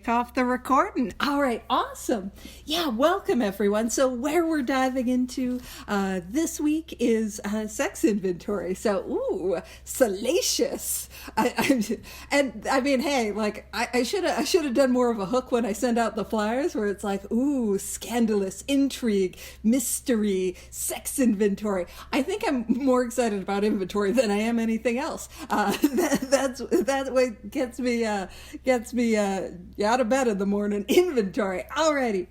Off the recording. All right, awesome. Yeah, welcome everyone. So where we're diving into this week is sex inventory. So, salacious. I mean, hey, like I should have done more of a hook when I send out the flyers, where it's like, scandalous, intrigue, mystery, sex inventory. I think I'm more excited about inventory than I am anything else. That's what gets me out of bed in the morning. Inventory. Alrighty.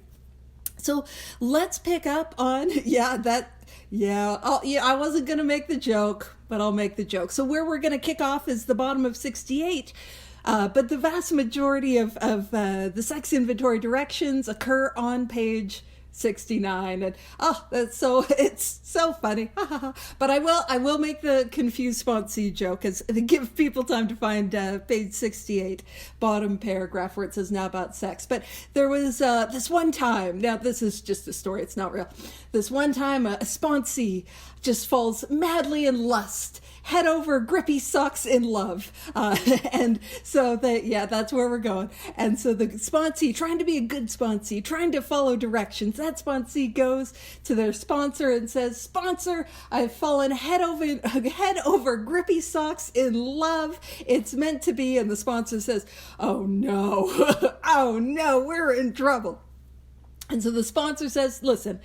So let's pick up on, I wasn't going to make the joke, but I'll make the joke. So where we're going to kick off is the bottom of 68. But the vast majority of the sex inventory directions occur on page 69, and it's so funny. But I will make the confused sponsee joke, as to give people time to find page 68, bottom paragraph, where it says now about sex. But there was this one time, now this is just a story, it's not real. This one time a sponsee just falls madly in lust, head over grippy socks in love. And so that's where we're going. And so the sponsee, trying to be a good sponsee, trying to follow directions, that sponsee goes to their sponsor and says, "Sponsor, I've fallen head over grippy socks in love. It's meant to be." And the sponsor says, "Oh no, oh no, we're in trouble." And so the sponsor says, "Listen,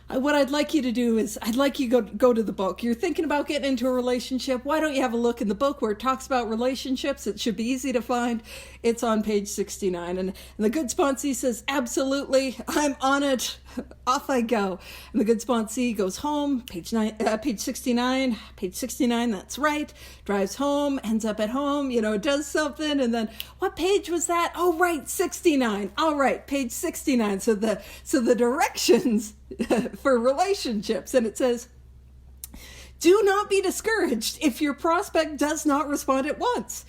what I'd like you to do is I'd like you to go to the book. You're thinking about getting into a relationship. Why don't you have a look in the book where it talks about relationships? It should be easy to find. It's on page 69. And the good sponsee says, "Absolutely, I'm on it." Off I go. And the good sponsee goes home, page 69, that's right, drives home, ends up at home, does something, and then, what page was that? Oh, right, 69. All right, page 69. So the directions for relationships, and it says, "Do not be discouraged if your prospect does not respond at once.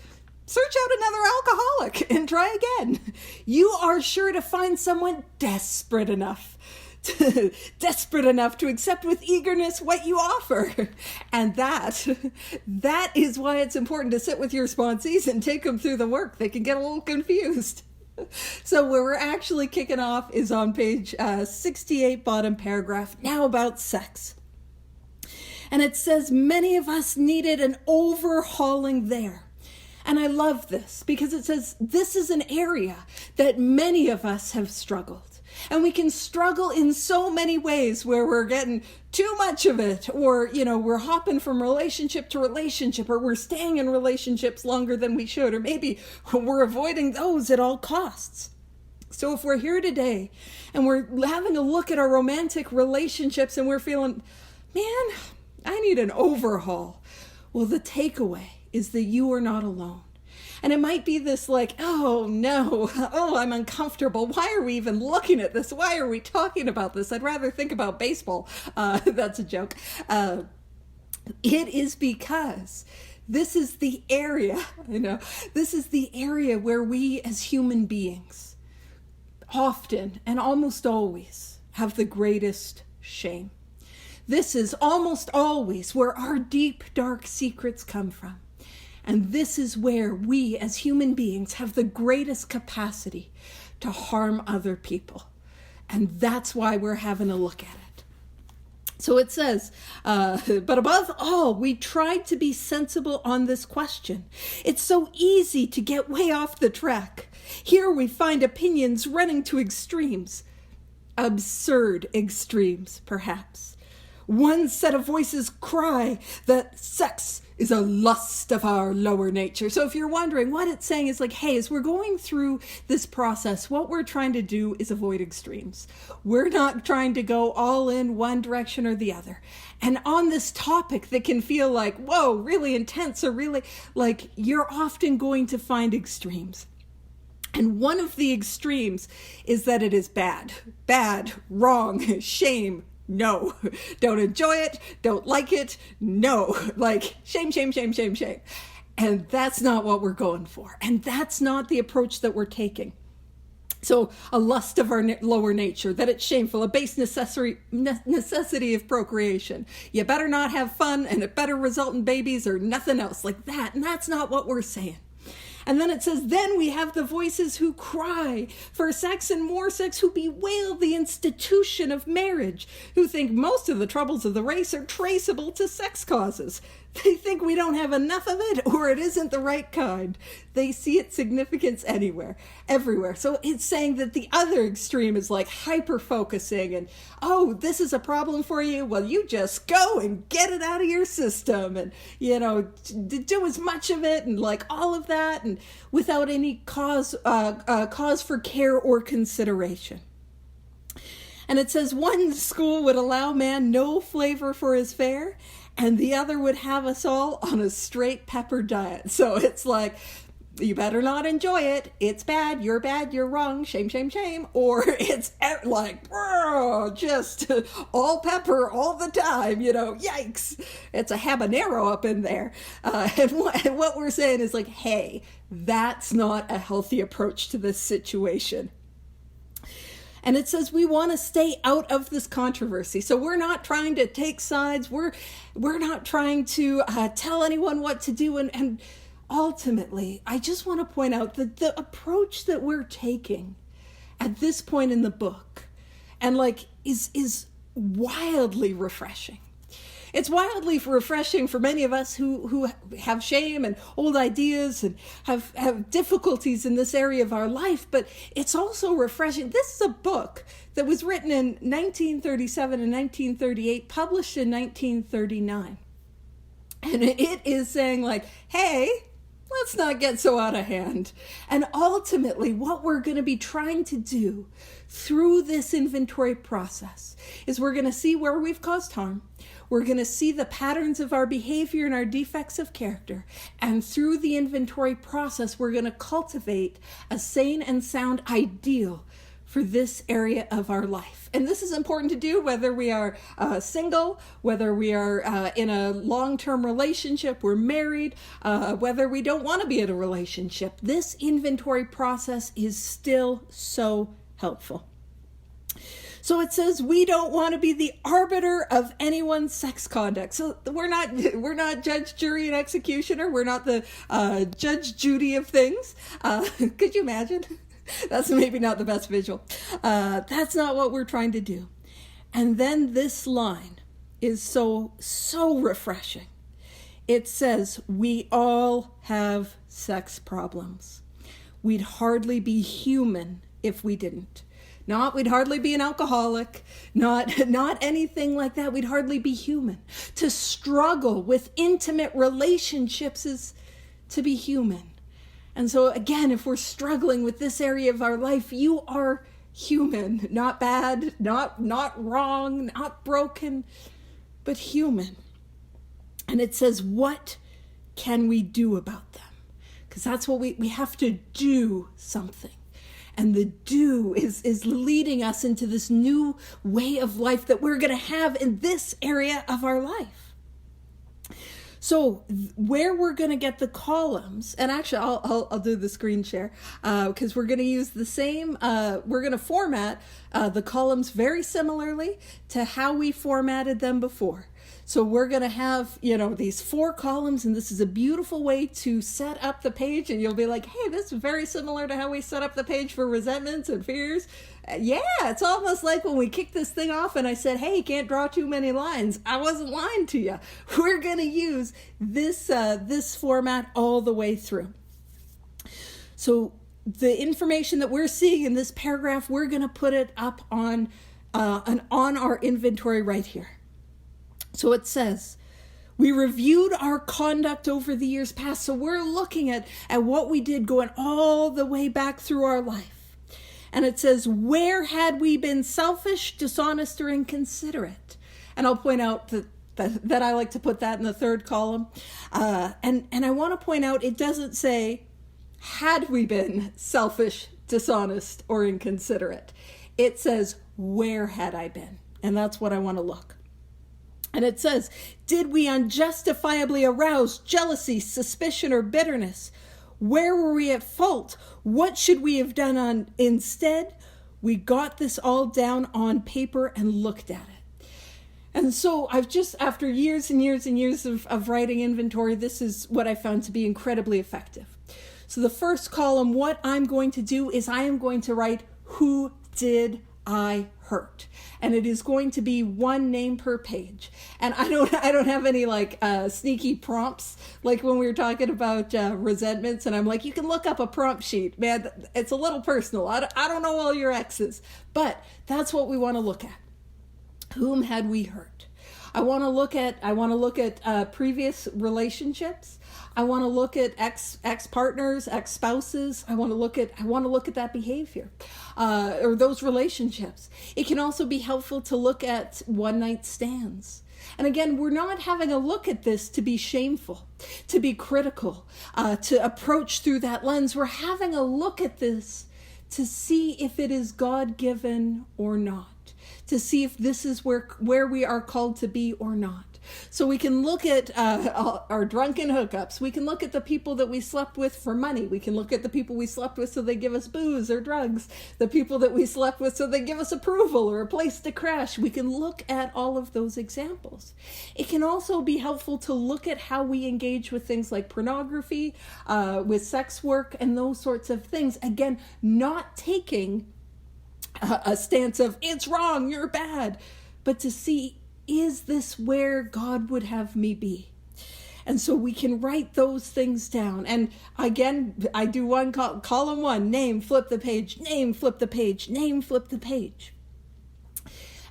Search out another alcoholic and try again. You are sure to find someone desperate enough to accept with eagerness what you offer." And that is why it's important to sit with your sponsees and take them through the work. They can get a little confused. So where we're actually kicking off is on page 68, bottom paragraph, now about sex. And it says, "Many of us needed an overhauling there." And I love this because it says this is an area that many of us have struggled. And we can struggle in so many ways, where we're getting too much of it, or, we're hopping from relationship to relationship, or we're staying in relationships longer than we should, or maybe we're avoiding those at all costs. So if we're here today and we're having a look at our romantic relationships and we're feeling, man, I need an overhaul, well, the takeaway is that you are not alone. And it might be this like, oh no, I'm uncomfortable. Why are we even looking at this? Why are we talking about this? I'd rather think about baseball. That's a joke. It is because this is the area, this is the area where we as human beings often and almost always have the greatest shame. This is almost always where our deep, dark secrets come from. And this is where we as human beings have the greatest capacity to harm other people. And that's why we're having a look at it. So it says, but above all, we tried to be sensible on this question. It's so easy to get way off the track. Here we find opinions running to extremes. Absurd extremes, perhaps. One set of voices cry that sex is a lust of our lower nature. So if you're wondering, what it's saying is like, hey, as we're going through this process, what we're trying to do is avoid extremes. We're not trying to go all in one direction or the other. And on this topic that can feel like, whoa, really intense, or really like, you're often going to find extremes. And one of the extremes is that it is bad, wrong, shame. No, don't enjoy it, don't like it, no, like shame. And that's not what we're going for. And that's not the approach that we're taking. So a lust of our lower nature, that it's shameful, a base necessity of procreation. You better not have fun, and it better result in babies or nothing else like that. And that's not what we're saying. And then it says, then we have the voices who cry for sex and more sex, who bewail the institution of marriage, who think most of the troubles of the race are traceable to sex causes. They think we don't have enough of it, or it isn't the right kind. They see its significance everywhere. So it's saying that the other extreme is like hyper-focusing and, oh, this is a problem for you? Well, you just go and get it out of your system and, do as much of it and like all of that and without any cause for care or consideration. And it says one school would allow man no flavor for his fare, and the other would have us all on a straight pepper diet. So it's like, you better not enjoy it. It's bad, you're wrong, shame, shame, shame. Or it's like, just all pepper all the time, yikes. It's a habanero up in there. And what we're saying is like, hey, that's not a healthy approach to this situation. And it says we want to stay out of this controversy. So we're not trying to take sides. We're not trying to tell anyone what to do. And ultimately, I just want to point out that the approach that we're taking at this point in the book and is wildly refreshing. It's wildly refreshing for many of us who have shame and old ideas and have difficulties in this area of our life, but it's also refreshing. This is a book that was written in 1937 and 1938, published in 1939. And it is saying like, hey, let's not get so out of hand. And ultimately, what we're going to be trying to do through this inventory process is we're going to see where we've caused harm. We're going to see the patterns of our behavior and our defects of character. And through the inventory process, we're going to cultivate a sane and sound ideal for this area of our life. And this is important to do whether we are single, whether we are in a long-term relationship, we're married, whether we don't want to be in a relationship. This inventory process is still so helpful. So it says we don't want to be the arbiter of anyone's sex conduct. So we're not judge, jury, and executioner. We're not the Judge Judy of things. Could you imagine? That's maybe not the best visual. That's not what we're trying to do. And then this line is so refreshing. It says, we all have sex problems. We'd hardly be human if we didn't. We'd hardly be an alcoholic, not anything like that. We'd hardly be human. To struggle with intimate relationships is to be human. And so again, if we're struggling with this area of our life, you are human, not bad, not wrong, not broken, but human. And it says, what can we do about them? Because that's what we have to do something. And the do is leading us into this new way of life that we're going to have in this area of our life. So where we're going to get the columns, and actually I'll do the screen share because we're going to use the same, we're going to format the columns very similarly to how we formatted them before. So we're going to have, these 4 columns, and this is a beautiful way to set up the page. And you'll be like, hey, this is very similar to how we set up the page for resentments and fears. Yeah, it's almost like when we kicked this thing off and I said, hey, you can't draw too many lines. I wasn't lying to you. We're going to use this format all the way through. So the information that we're seeing in this paragraph, we're going to put it up on our inventory right here. So it says, we reviewed our conduct over the years past. So we're looking at what we did going all the way back through our life. And it says, where had we been selfish, dishonest, or inconsiderate? And I'll point out that I like to put that in the 3rd column. And I want to point out, it doesn't say, had we been selfish, dishonest, or inconsiderate. It says, where had I been? And that's what I want to look. And it says, did we unjustifiably arouse jealousy, suspicion, or bitterness? Where were we at fault? What should we have done instead? We got this all down on paper and looked at it. And so I've just, after years and years and years of writing inventory, this is what I found to be incredibly effective. So the first column, what I'm going to do is I am going to write, who did I hurt? And it is going to be one name per page. And I don't have any like sneaky prompts like when we were talking about resentments. And I'm like, you can look up a prompt sheet, man. It's a little personal. I don't know all your exes, but that's what we want to look at. Whom had we hurt? I want to look at previous relationships. I want to look at ex partners, ex spouses. I want to look at that behavior, or those relationships. It can also be helpful to look at one night stands. And again, we're not having a look at this to be shameful, to be critical, to approach through that lens. We're having a look at this to see if it is God-given or not, to see if this is where we are called to be or not. So we can look at our drunken hookups. We can look at the people that we slept with for money. We can look at the people we slept with so they give us booze or drugs. The people that we slept with so they give us approval or a place to crash. We can look at all of those examples. It can also be helpful to look at how we engage with things like pornography, with sex work, and those sorts of things. Again, not taking a stance of, it's wrong, you're bad, but to see, is this where God would have me be? And so we can write those things down. And again, I do one column one, name, flip the page, name, flip the page, name, flip the page.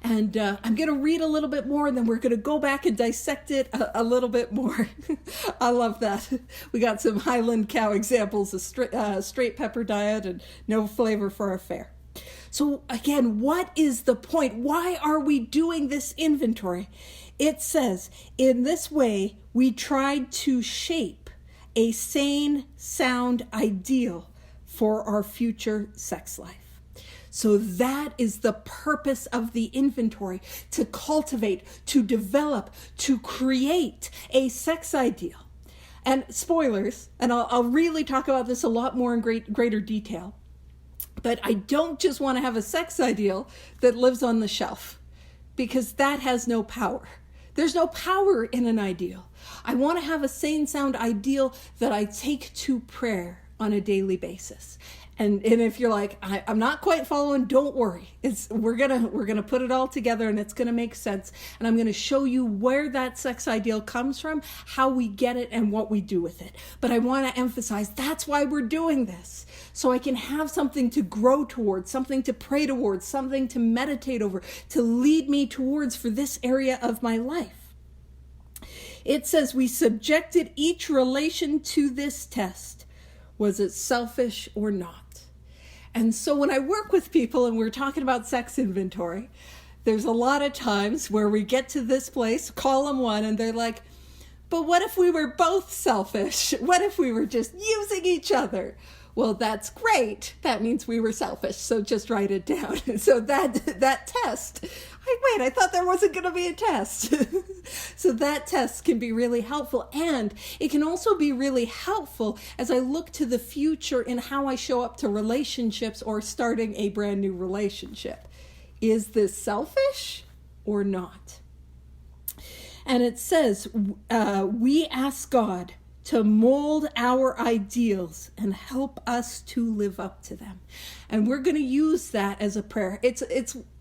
And I'm going to read a little bit more, and then we're going to go back and dissect it a little bit more. I love that. We got some Highland cow examples of straight pepper diet and no flavor for our fare. So again, what is the point? Why are we doing this inventory? It says, in this way, we tried to shape a sane, sound ideal for our future sex life. So that is the purpose of the inventory, to cultivate, to develop, to create a sex ideal. And spoilers, and I'll really talk about this a lot more in greater detail. But I don't just want to have a sex ideal that lives on the shelf, because that has no power. There's no power in an ideal. I want to have a sane, sound ideal that I take to prayer on a daily basis. And if you're like, I'm not quite following, don't worry. We're gonna put it all together, and it's gonna make sense. And I'm gonna show you where that sex ideal comes from, how we get it, and what we do with it. But I want to emphasize that's why we're doing this, so I can have something to grow towards, something to pray towards, something to meditate over, to lead me towards for this area of my life. It says we subjected each relation to this test. Was it selfish or not? And so when I work with people and we're talking about sex inventory, there's a lot of times where we get to this place, column one, and they're like, but what if we were both selfish? What if we were just using each other? Well, that's great. That means we were selfish. So just write it down. So that test, wait, I thought there wasn't going to be a test. So that test can be really helpful. And it can also be really helpful as I look to the future in how I show up to relationships or starting a brand new relationship. Is this selfish or not? And it says, we ask God to mold our ideals and help us to live up to them. And we're going to use that as a prayer. It's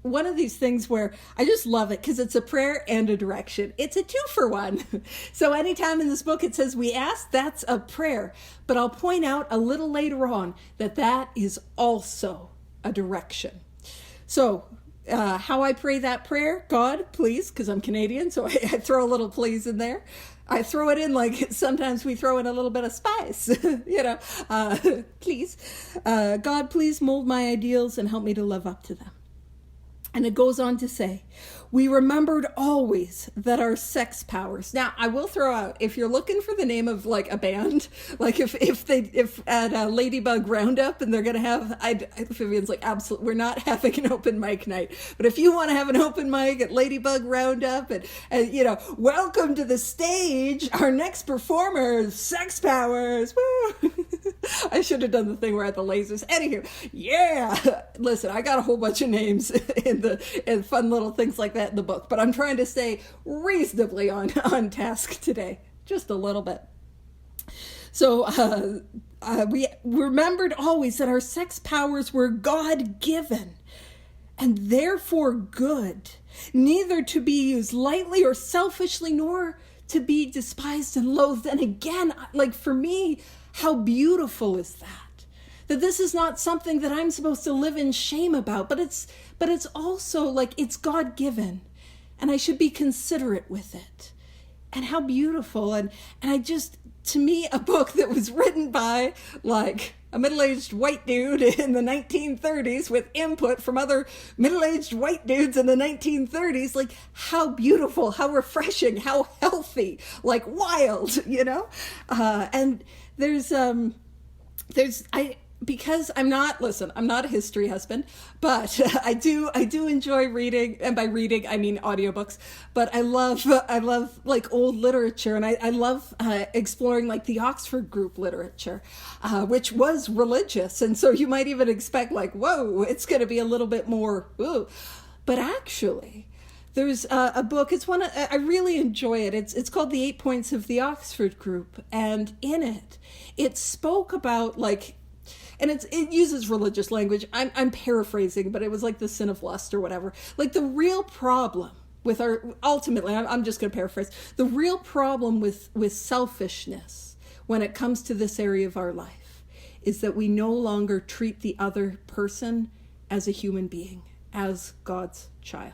one of these things where I just love it because it's a prayer and a direction. It's a 2-for-1. So anytime in this book it says we ask, that's a prayer. But I'll point out a little later on that is also a direction. So how I pray that prayer, God, please, because I'm Canadian, so I throw a little please in there. I throw it in like sometimes we throw in a little bit of spice, please. God, please mold my ideals and help me to live up to them. And it goes on to say, we remembered always that our sex powers. Now, I will throw out, if you're looking for the name of like a band, like if at a Ladybug Roundup and they're going to have, Vivian's like, absolutely, we're not having an open mic night. But if you want to have an open mic at Ladybug Roundup and welcome to the stage, our next performer, Sex Powers. Woo! I should have done the thing where at the lasers. Anywho, yeah. Listen, I got a whole bunch of names and fun little things like that in the book, but I'm trying to stay reasonably on task today, just a little bit. So we remembered always that our sex powers were God-given and therefore good, neither to be used lightly or selfishly, nor to be despised and loathed. And again, like for me, how beautiful is that? That this is not something that I'm supposed to live in shame about, but it's also like it's God-given, and I should be considerate with it. And how beautiful. And I just, to me, a book that was written by like a middle-aged white dude in the 1930s with input from other middle-aged white dudes in the 1930s, like how beautiful, how refreshing, how healthy, like wild, you know? And because I'm not a history husband, but I do enjoy reading, and by reading I mean audiobooks, but I love like old literature, and I love exploring like the Oxford group literature, which was religious, and so you might even expect like, whoa, it's going to be a little bit more, ooh. But actually, there's a book, I really enjoy it. It's called The 8 Points of the Oxford Group, and in it spoke about like, and it uses religious language. I'm paraphrasing, but it was like the sin of lust or whatever. Like the real problem with ultimately, I'm just going to paraphrase, the real problem with selfishness when it comes to this area of our life is that we no longer treat the other person as a human being, as God's child.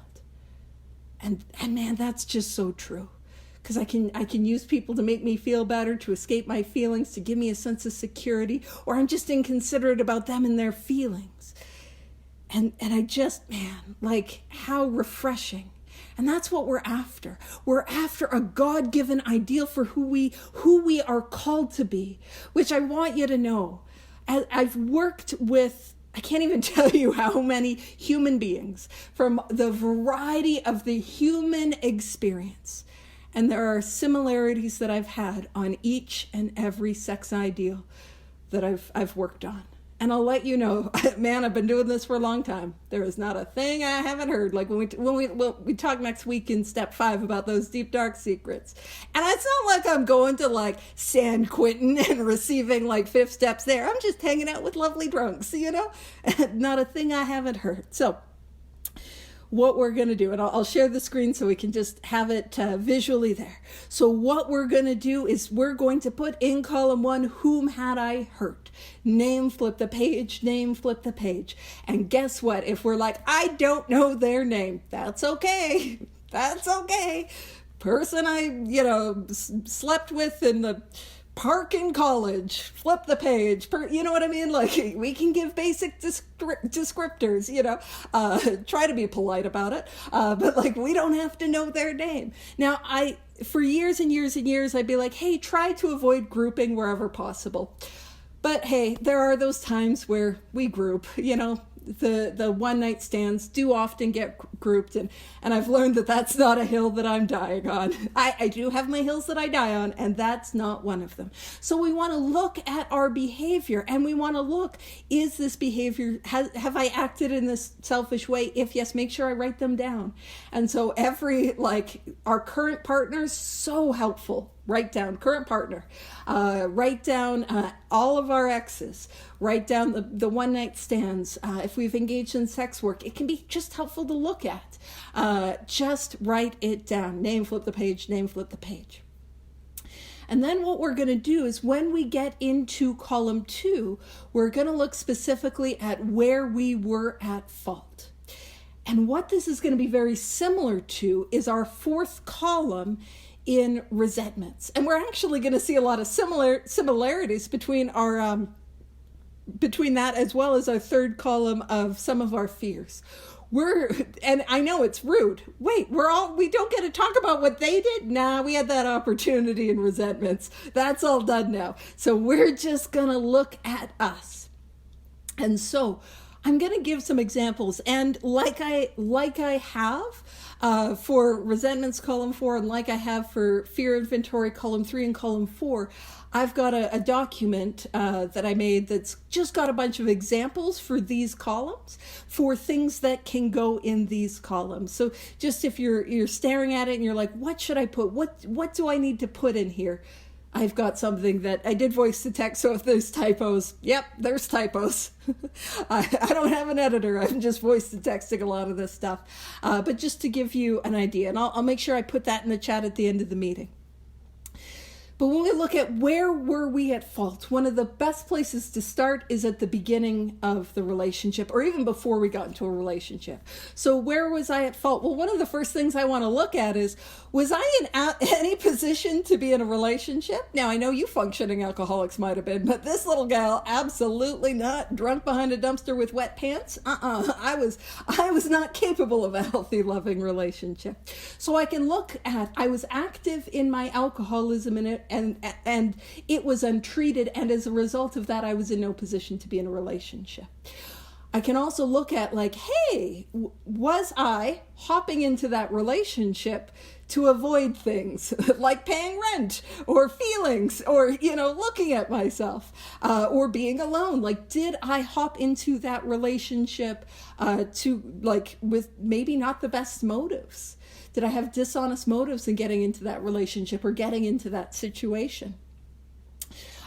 And man, that's just so true. Because I can use people to make me feel better, to escape my feelings, to give me a sense of security, or I'm just inconsiderate about them and their feelings. And I just, man, like how refreshing. And that's what we're after. We're after a God-given ideal for who we are called to be, which I want you to know. I've worked with, I can't even tell you how many human beings from the variety of the human experience. And there are similarities that I've had on each and every sex ideal that I've worked on. And I'll let you know, man, I've been doing this for a long time. There is not a thing I haven't heard. Like when we talk next week in step 5 about those deep, dark secrets. And it's not like I'm going to like San Quentin and receiving like 5 steps there. I'm just hanging out with lovely drunks, you know? Not a thing I haven't heard. So what we're going to do, and I'll share the screen so we can just have it visually there. So what we're going to do is we're going to put in column 1, whom had I hurt? Name, flip the page, name, flip the page. And guess what? If we're like, I don't know their name, that's okay. That's okay. Person I, slept with in the park in college, flip the page, you know what I mean? Like, we can give basic descriptors, try to be polite about it, but like, we don't have to know their name. Now, for years and years and years, I'd be like, hey, try to avoid grouping wherever possible. But hey, there are those times where we group, the one night stands do often get grouped, and I've learned that that's not a hill that I'm dying on. I do have my hills that I die on, and that's not one of them. So we want to look at our behavior, and we want to look, is this behavior, have I acted in this selfish way? If yes, make sure I write them down. And so our current partners, so helpful. Write down current partner, write down all of our exes, write down the one night stands. If we've engaged in sex work, it can be just helpful to look at. Just write it down. Name, flip the page, name, flip the page. And then what we're going to do is when we get into column 2, we're going to look specifically at where we were at fault. And what this is going to be very similar to is our 4th column in resentments. And we're actually going to see a lot of similarities between our between that as well as our 3rd column of some of our fears. And I know it's rude. Wait, we don't get to talk about what they did? Nah, we had that opportunity in resentments. That's all done now. So we're just going to look at us. And so I'm going to give some examples, and like I have for resentments column 4, and like I have for fear inventory column 3 and column 4, I've got a document that I made that's just got a bunch of examples for these columns, for things that can go in these columns. So just if you're staring at it and you're like, what should I put? What do I need to put in here? I've got something that I did voice to text, so if there's typos, yep, there's typos. I don't have an editor. I'm just voice to texting a lot of this stuff. But just to give you an idea, and I'll make sure I put that in the chat at the end of the meeting. But when we look at where were we at fault, one of the best places to start is at the beginning of the relationship, or even before we got into a relationship. So where was I at fault? Well, one of the first things I want to look at is, was I in any position to be in a relationship? Now, I know you functioning alcoholics might have been, but this little gal, absolutely not. Drunk behind a dumpster with wet pants? I was not capable of a healthy, loving relationship. So I can look at, I was active in my alcoholism in it, and it was untreated, and as a result of that, I was in no position to be in a relationship. I can also look at like, hey, was I hopping into that relationship to avoid things like paying rent or feelings or, looking at myself or being alone? Like, did I hop into that relationship with maybe not the best motives? Did I have dishonest motives in getting into that relationship or getting into that situation?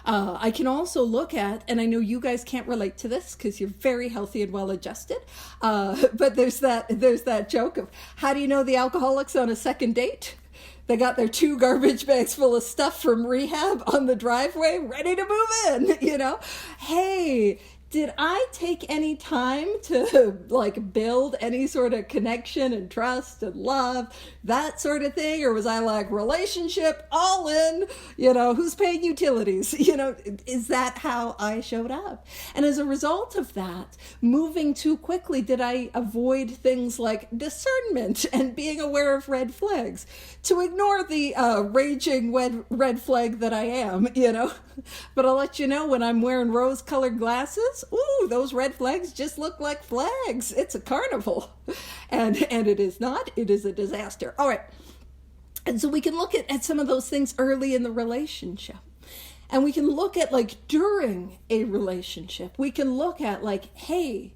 I can also look at, and I know you guys can't relate to this because you're very healthy and well-adjusted, but there's that joke of, how do you know the alcoholics on a second date? They got their 2 garbage bags full of stuff from rehab on the driveway, ready to move in, Hey, did I take any time to build any sort of connection and trust and love, that sort of thing? Or was I like, relationship, all in, who's paying utilities? Is that how I showed up? And as a result of that, moving too quickly, did I avoid things like discernment and being aware of red flags to ignore the raging red flag that I am, But I'll let you know, when I'm wearing rose-colored glasses, ooh, those red flags just look like flags. It's a carnival. And it is not. It is a disaster. All right. And so we can look at some of those things early in the relationship. And we can look at during a relationship. We can look at hey,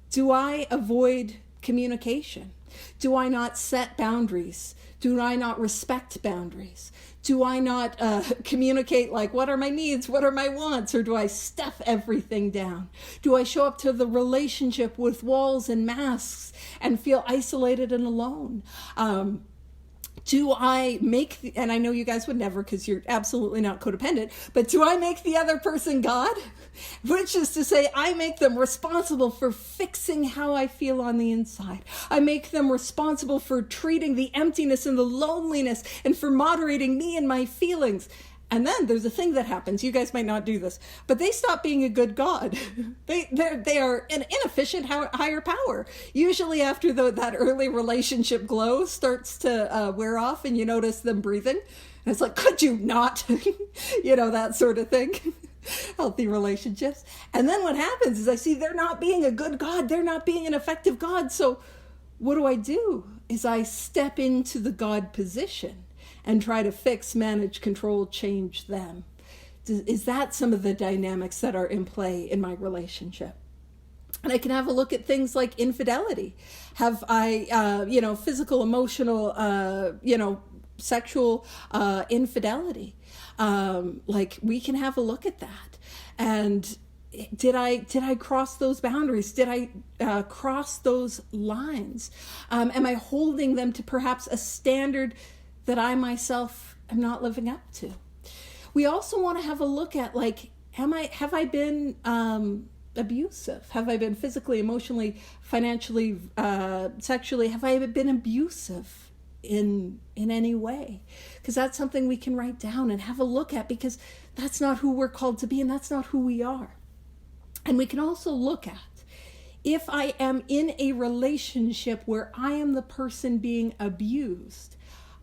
do I avoid communication? Do I not set boundaries? Do I not respect boundaries? Do I not communicate what are my needs, what are my wants, or do I stuff everything down? Do I show up to the relationship with walls and masks and feel isolated and alone? Do I make, and I know you guys would never because you're absolutely not codependent, but do I make the other person God? Which is to say, I make them responsible for fixing how I feel on the inside. I make them responsible for treating the emptiness and the loneliness and for moderating me and my feelings. And then there's a thing that happens. You guys might not do this, but they stop being a good God. They are an inefficient higher power. Usually after that early relationship glow starts to wear off and you notice them breathing. And it's like, could you not? That sort of thing. Healthy relationships. And then what happens is I see they're not being a good God. They're not being an effective God. So what do? Is I step into the God position and try to fix, manage, control, change them. Is that some of the dynamics that are in play in my relationship? And I can have a look at things like infidelity. Have I, physical, emotional, sexual infidelity? We can have a look at that. And did I cross those boundaries? Did I cross those lines? Am I holding them to perhaps a standard that I myself am not living up to? We also want to have a look at have I been abusive? Have I been physically, emotionally, financially, sexually? Have I been abusive in any way? Because that's something we can write down and have a look at, because that's not who we're called to be and that's not who we are. And we can also look at, if I am in a relationship where I am the person being abused,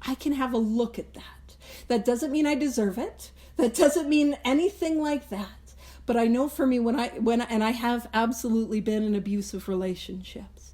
I can have a look at that. That doesn't mean I deserve it. That doesn't mean anything like that. But I know for me, when I have absolutely been in abusive relationships,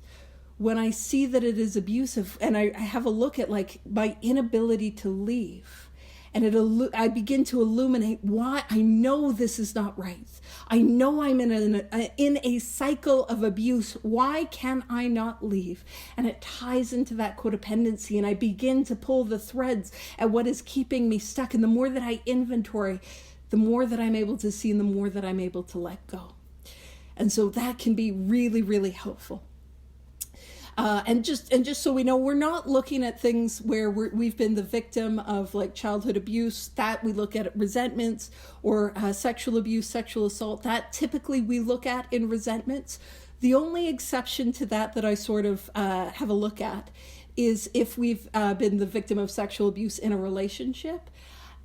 when I see that it is abusive and I have a look at my inability to leave, And I begin to illuminate why I know this is not right. I know I'm in a cycle of abuse. Why can I not leave? And it ties into that codependency, and I begin to pull the threads at what is keeping me stuck. And the more that I inventory, the more that I'm able to see and the more that I'm able to let go. And so that can be really, really helpful. And just so we know, we're not looking at things where we've been the victim of like childhood abuse. That we look at resentments, or sexual abuse, sexual assault. That typically we look at in resentments. The only exception to that I sort of have a look at is if we've been the victim of sexual abuse in a relationship.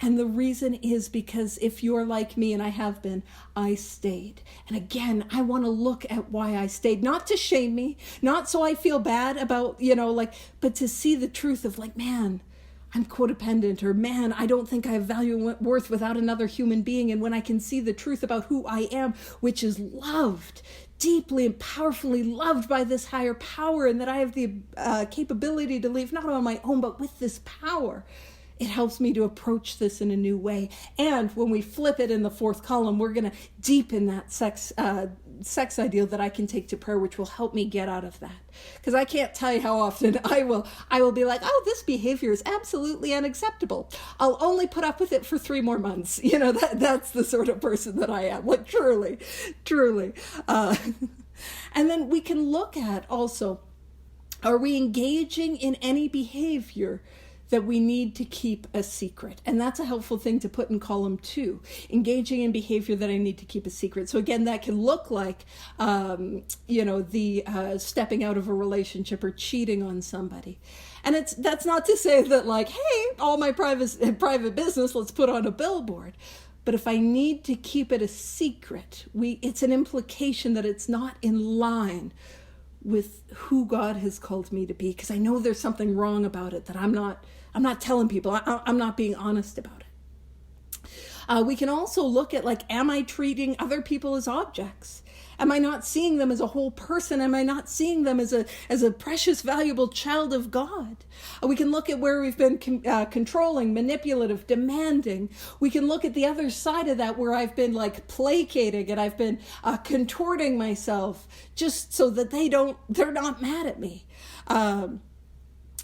And the reason is because if you're like me, and I have been, I stayed. And again, I want to look at why I stayed, not to shame me, not so I feel bad about, but to see the truth of like, man, I'm codependent, or man, I don't think I have value and worth without another human being. And when I can see the truth about who I am, which is loved, deeply and powerfully loved by this higher power, and that I have the capability to live not on my own, but with this power, it helps me to approach this in a new way. And when we flip it in the fourth column, we're going to deepen that sex ideal that I can take to prayer, which will help me get out of that. Because I can't tell you how often I will be like, oh, this behavior is absolutely unacceptable. I'll only put up with it for 3 more months. That's the sort of person that I am. Like, truly. And then we can look at also, are we engaging in any behavior that we need to keep a secret? And that's a helpful thing to put in column 2, engaging in behavior that I need to keep a secret. So again, that can look like, stepping out of a relationship or cheating on somebody. And that's not to say that like, hey, all my private business, let's put on a billboard. But if I need to keep it a secret, it's an implication that it's not in line with who God has called me to be, because I know there's something wrong about it that I'm not telling people. I'm not being honest about it. We can also look at like, am I treating other people as objects? Am I not seeing them as a whole person? Am I not seeing them as a precious, valuable child of God? We can look at where we've been controlling, manipulative, demanding. We can look at the other side of that, where I've been like placating and I've been contorting myself just so that they're not mad at me.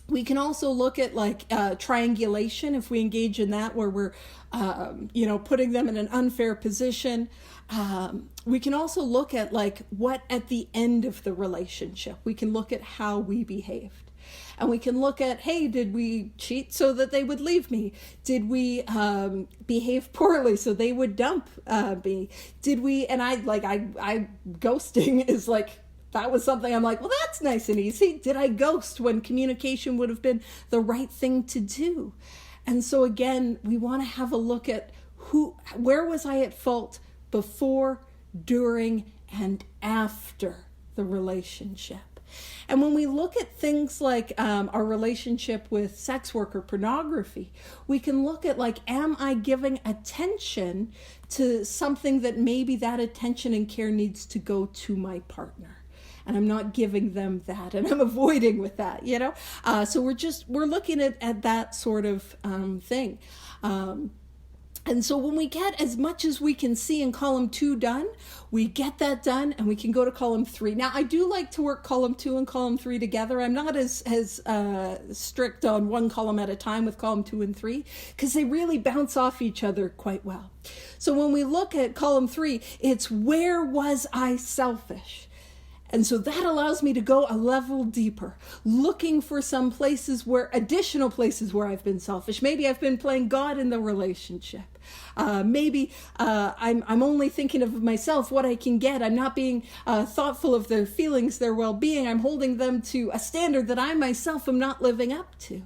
We can also look at like triangulation, if we engage in that, where we're, putting them in an unfair position. We can also look at like what at the end of the relationship, we can look at how we behaved. And we can look at, hey, did we cheat so that they would leave me? Did we behave poorly so they would dump me? Did we, and I ghosting is like, that was something I'm like, well, that's nice and easy. Did I ghost when communication would have been the right thing to do? And so again, we want to have a look at where was I at fault before, during, and after the relationship. And when we look at things like our relationship with sex work or pornography, we can look at like, am I giving attention to something that maybe that attention and care needs to go to my partner? And I'm not giving them that, and I'm avoiding with that, So we're looking at that sort of thing. And so when we get as much as we can see in column 2 done, we get that done and we can go to column 3. Now, I do like to work column 2 and column 3 together. I'm not as strict on one column at a time with column 2 and 3, because they really bounce off each other quite well. So when we look at column 3, it's where was I selfish? And so that allows me to go a level deeper, looking for some additional places where I've been selfish. Maybe I've been playing God in the relationship. Maybe I'm only thinking of myself, what I can get. I'm not being thoughtful of their feelings, their well-being. I'm holding them to a standard that I myself am not living up to.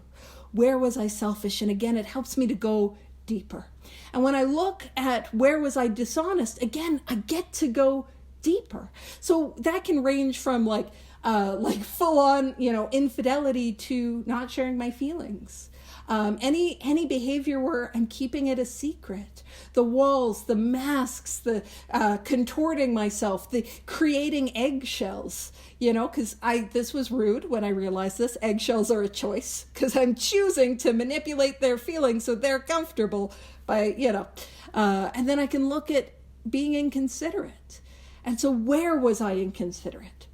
Where was I selfish? And again, it helps me to go deeper. And when I look at where was I dishonest, again, I get to go deeper. So that can range from like full on, infidelity to not sharing my feelings. Any behavior where I'm keeping it a secret. The walls, the masks, the contorting myself, the creating eggshells, because this was rude when I realized this. Eggshells are a choice because I'm choosing to manipulate their feelings so they're comfortable by, and then I can look at being inconsiderate. And so where was I inconsiderate?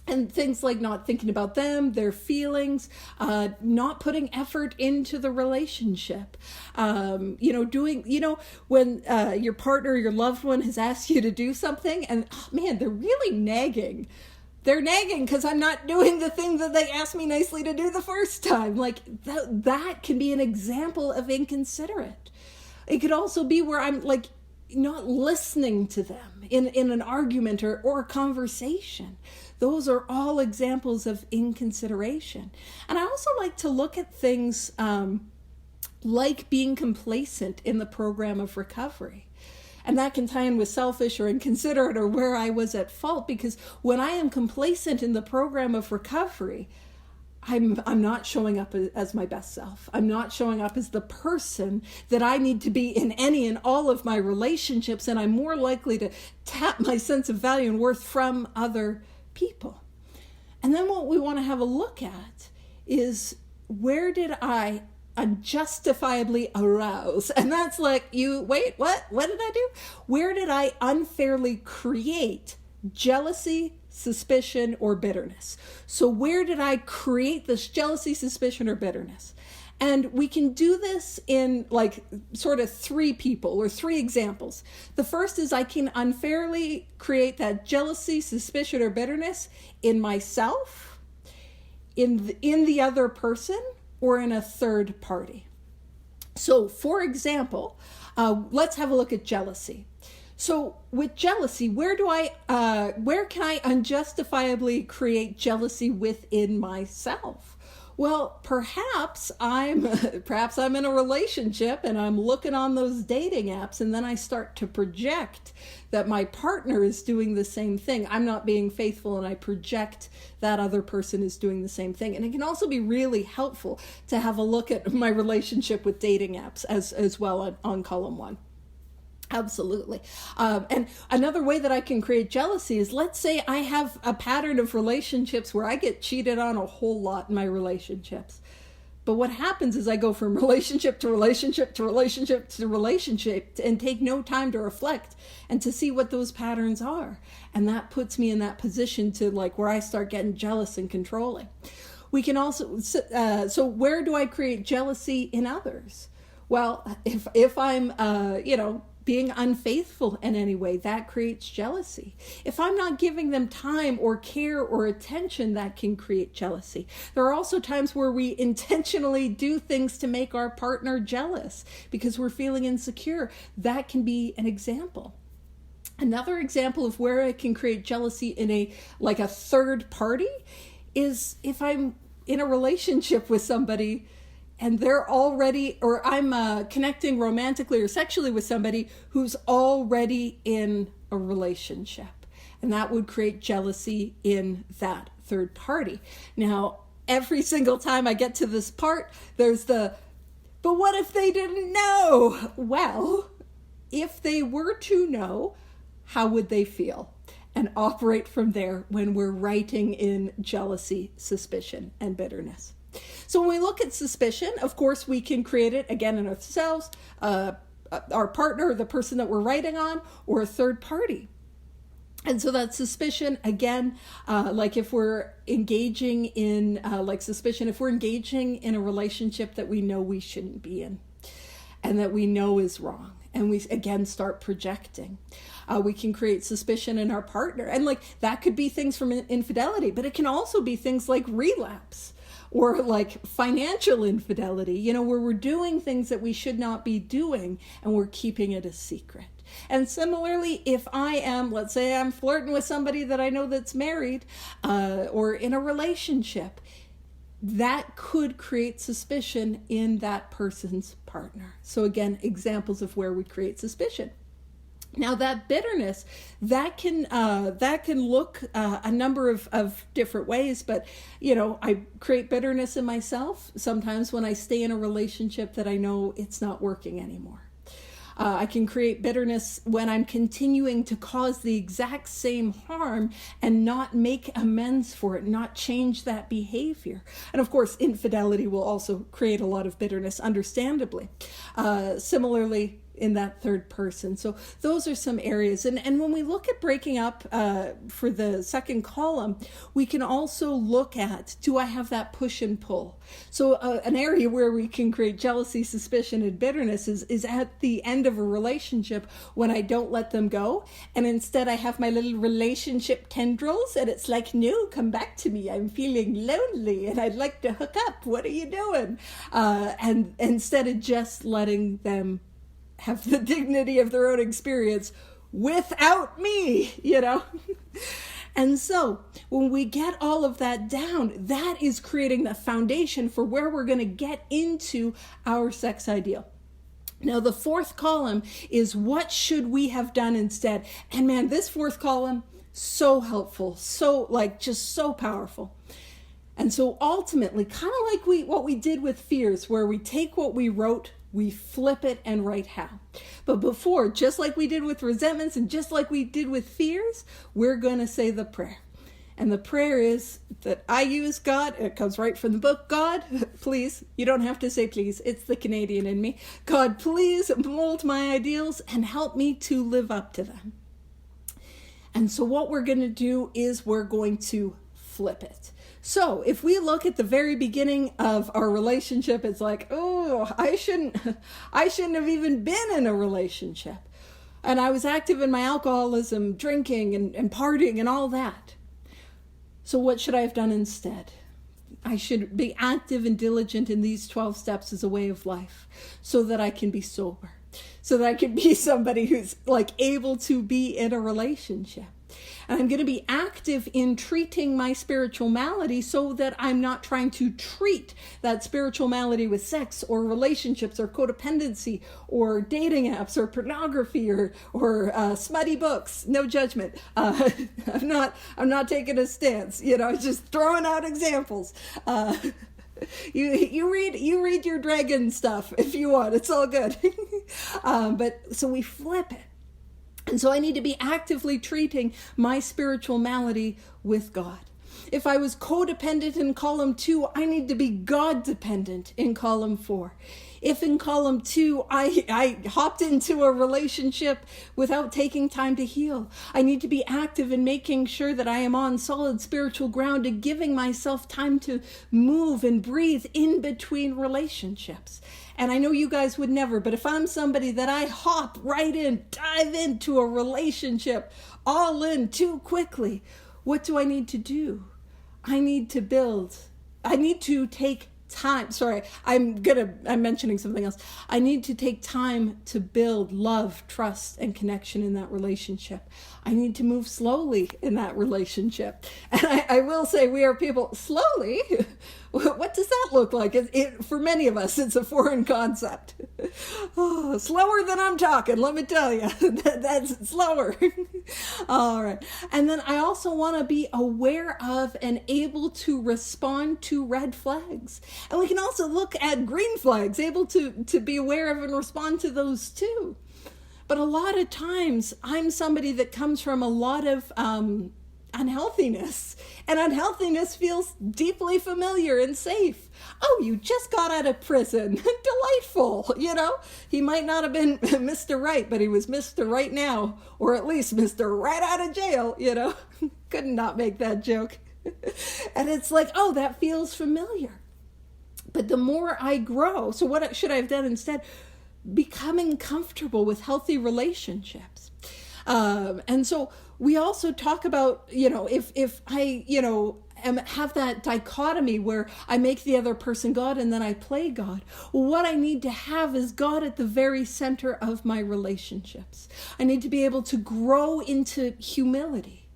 And things like not thinking about them, their feelings, not putting effort into the relationship, when your partner, your loved one has asked you to do something and, man, they're really nagging. They're nagging because I'm not doing the thing that they asked me nicely to do the first time. Like that can be an example of inconsiderate. It could also be where I'm like not listening to them in an argument or a conversation. Those are all examples of inconsideration. And I also like to look at things like being complacent in the program of recovery. And that can tie in with selfish or inconsiderate or where I was at fault, because when I am complacent in the program of recovery, I'm not showing up as my best self. I'm not showing up as the person that I need to be in any and all of my relationships, and I'm more likely to tap my sense of value and worth from other people. And then what we want to have a look at is, where did I unjustifiably arouse? And that's like, what did I do? Where did I unfairly create jealousy, suspicion, or bitterness? So where did I create this jealousy, suspicion, or bitterness? And we can do this in like sort of three people or three examples. The first is I can unfairly create that jealousy, suspicion, or bitterness in myself, in the other person, or in a third party. So for example, let's have a look at jealousy. So with jealousy, where can I unjustifiably create jealousy within myself? Well, perhaps I'm in a relationship and I'm looking on those dating apps, and then I start to project that my partner is doing the same thing. I'm not being faithful, and I project that other person is doing the same thing. And it can also be really helpful to have a look at my relationship with dating apps as well on column 1. Absolutely. And another way that I can create jealousy is, let's say I have a pattern of relationships where I get cheated on a whole lot in my relationships. But what happens is I go from relationship to relationship to relationship to relationship and take no time to reflect and to see what those patterns are. And that puts me in that position to like where I start getting jealous and controlling. We can also, so where do I create jealousy in others? Well, if I'm, being unfaithful in any way, that creates jealousy. If I'm not giving them time or care or attention, that can create jealousy. There are also times where we intentionally do things to make our partner jealous because we're feeling insecure. That can be an example. Another example of where it can create jealousy in a third party is if I'm in a relationship with somebody and they're already, or I'm connecting romantically or sexually with somebody who's already in a relationship. And that would create jealousy in that third party. Now, every single time I get to this part, there's but what if they didn't know? Well, if they were to know, how would they feel? And operate from there when we're writing in jealousy, suspicion, and bitterness. So when we look at suspicion, of course, we can create it again in ourselves, our partner, the person that we're writing on, or a third party. And so that suspicion, again, like if we're engaging in, suspicion, if we're engaging in a relationship that we know we shouldn't be in and that we know is wrong, and we, again, start projecting. We can create suspicion in our partner. And that could be things from infidelity, but it can also be things like relapse. Or financial infidelity, where we're doing things that we should not be doing and we're keeping it a secret. And similarly, if I am, let's say I'm flirting with somebody that I know that's married or in a relationship, that could create suspicion in that person's partner. So again, examples of where we create suspicion. Now that bitterness, that can look a number of different ways, but I create bitterness in myself sometimes when I stay in a relationship that I know it's not working anymore. I can create bitterness when I'm continuing to cause the exact same harm and not make amends for it, not change that behavior. And of course, infidelity will also create a lot of bitterness, understandably. Similarly, in that third person. So those are some areas. And when we look at breaking up for the second column, we can also look at, do I have that push and pull? So an area where we can create jealousy, suspicion, and bitterness is at the end of a relationship when I don't let them go. And instead I have my little relationship tendrils and it's like, no, come back to me. I'm feeling lonely and I'd like to hook up. What are you doing? And instead of just letting them have the dignity of their own experience without me, And so when we get all of that down, that is creating the foundation for where we're going to get into our sex ideal. Now, the fourth column is what should we have done instead? And man, this fourth column, so helpful, just so powerful. And so ultimately, kind of like what we did with fears, where we take what we wrote, we flip it and write how. But before, just like we did with resentments and just like we did with fears, we're going to say the prayer. And the prayer is that I use God. It comes right from the book. God, please, you don't have to say please. It's the Canadian in me. God, please mold my ideals and help me to live up to them. And so what we're going to do is we're going to flip it. So if we look at the very beginning of our relationship, it's like, oh, I shouldn't have even been in a relationship. And I was active in my alcoholism, drinking and partying and all that. So what should I have done instead? I should be active and diligent in these 12 steps as a way of life so that I can be sober, so that I can be somebody who's able to be in a relationship. And I'm going to be active in treating my spiritual malady so that I'm not trying to treat that spiritual malady with sex or relationships or codependency or dating apps or pornography or smutty books. No judgment. I'm not taking a stance. Just throwing out examples. You read your dragon stuff if you want. It's all good. But so we flip it. And so I need to be actively treating my spiritual malady with God. If I was codependent in column 2, I need to be God dependent in column 4. If in column 2, I hopped into a relationship without taking time to heal, I need to be active in making sure that I am on solid spiritual ground and giving myself time to move and breathe in between relationships. And I know you guys would never, but if I'm somebody that I hop right in, dive into a relationship, all in too quickly, what do I need to do? I need to take time. Sorry, I'm mentioning something else. I need to take time to build love, trust, and connection in that relationship. I need to move slowly in that relationship. And I will say we are people slowly. What does that look like? For many of us, it's a foreign concept. Oh, slower than I'm talking, let me tell you. That's slower. All right. And then I also want to be aware of and able to respond to red flags. And we can also look at green flags, able to be aware of and respond to those too. But a lot of times, I'm somebody that comes from a lot of unhealthiness. And unhealthiness feels deeply familiar and safe. Oh, you just got out of prison. Delightful, He might not have been Mr. Right, but he was Mr. Right now. Or at least Mr. Right out of jail, Could not make that joke. And it's like, oh, that feels familiar. But the more I grow, so what should I have done instead? Becoming comfortable with healthy relationships. And so we also talk about, if I, have that dichotomy where I make the other person God and then I play God. Well, what I need to have is God at the very center of my relationships. I need to be able to grow into humility.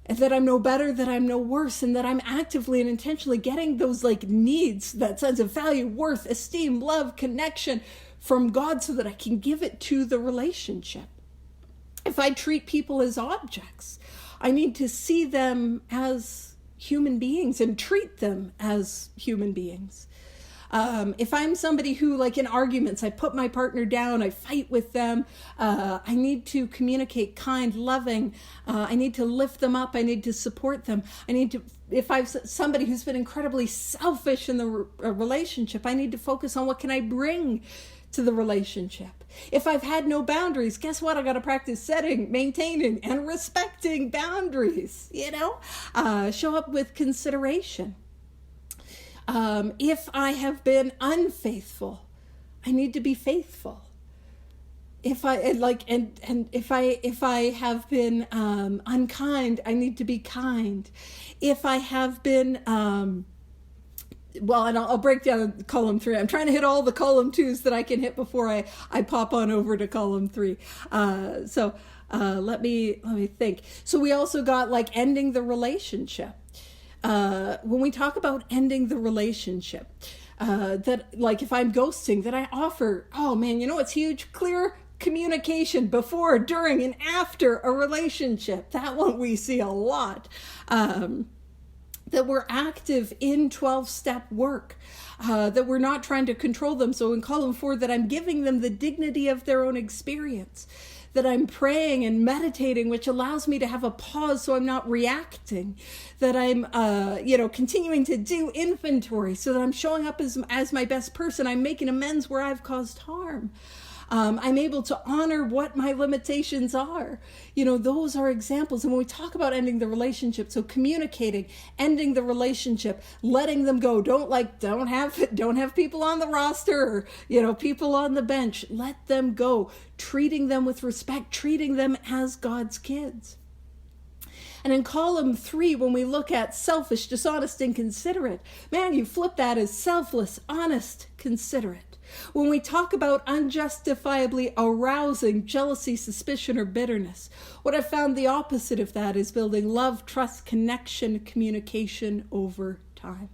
And that I'm no better, that I'm no worse, and that I'm actively and intentionally getting those needs, that sense of value, worth, esteem, love, connection from God so that I can give it to the relationship. If I treat people as objects, I need to see them as human beings and treat them as human beings. If I'm somebody who, like in arguments, I put my partner down, I fight with them, I need to communicate kind, loving, I need to lift them up, I need to support them. If I've somebody who's been incredibly selfish in the relationship, I need to focus on what can I bring to the relationship. If I've had no boundaries, guess what? I got to practice setting, maintaining, and respecting boundaries, show up with consideration. If I have been unfaithful, I need to be faithful. If I if I have been unkind, I need to be kind. If I have been and I'll break down column 3. I'm trying to hit all the column 2s that I can hit before I pop on over to column 3. Let me think. So we also got like ending the relationship. When we talk about ending the relationship, that like if I'm ghosting, that I offer, oh man, it's huge, clear communication before, during, and after a relationship. That one we see a lot. That we're active in 12-step work, that we're not trying to control them. So in column 4, that I'm giving them the dignity of their own experience, that I'm praying and meditating, which allows me to have a pause so I'm not reacting, that I'm, continuing to do inventory so that I'm showing up as my best person. I'm making amends where I've caused harm. I'm able to honor what my limitations are. Those are examples. And when we talk about ending the relationship, so communicating, ending the relationship, letting them go. Don't have people on the roster or, people on the bench. Let them go. Treating them with respect, treating them as God's kids. And in column 3, when we look at selfish, dishonest, and considerate, man, you flip that as selfless, honest, considerate. When we talk about unjustifiably arousing jealousy, suspicion, or bitterness, what I've found the opposite of that is building love, trust, connection, communication over time.